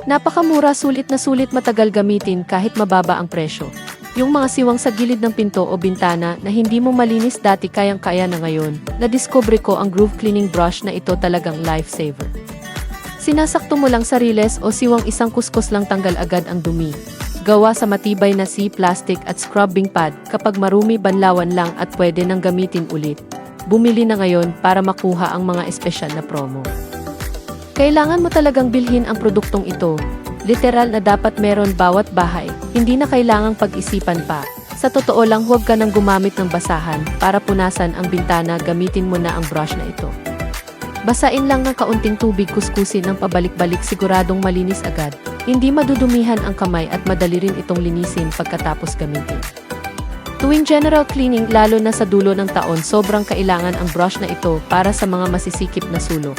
Napakamura, sulit matagal gamitin kahit mababa ang presyo. Yung mga siwang sa gilid ng pinto o bintana na hindi mo malinis dati kayang-kaya na ngayon, nadiskubre ko ang groove cleaning brush na ito talagang lifesaver. Sinasakto mo lang sa riles o siwang, isang kuskus lang tanggal agad ang dumi. Gawa sa matibay na plastic at scrubbing pad, kapag marumi banlawan lang at pwede nang gamitin ulit. Bumili na ngayon para makuha ang mga espesyal na promo. Kailangan mo talagang bilhin ang produktong ito. Literal na dapat meron bawat bahay, hindi na kailangang pag-isipan pa. Sa totoo lang, huwag ka nang gumamit ng basahan para punasan ang bintana, gamitin mo na ang brush na ito. Basain lang ng kaunting tubig, kuskusin ng pabalik-balik, siguradong malinis agad. Hindi madudumihan ang kamay at madali rin itong linisin pagkatapos gamitin. Tuwing general cleaning, lalo na sa dulo ng taon, sobrang kailangan ang brush na ito para sa mga masisikip na sulok.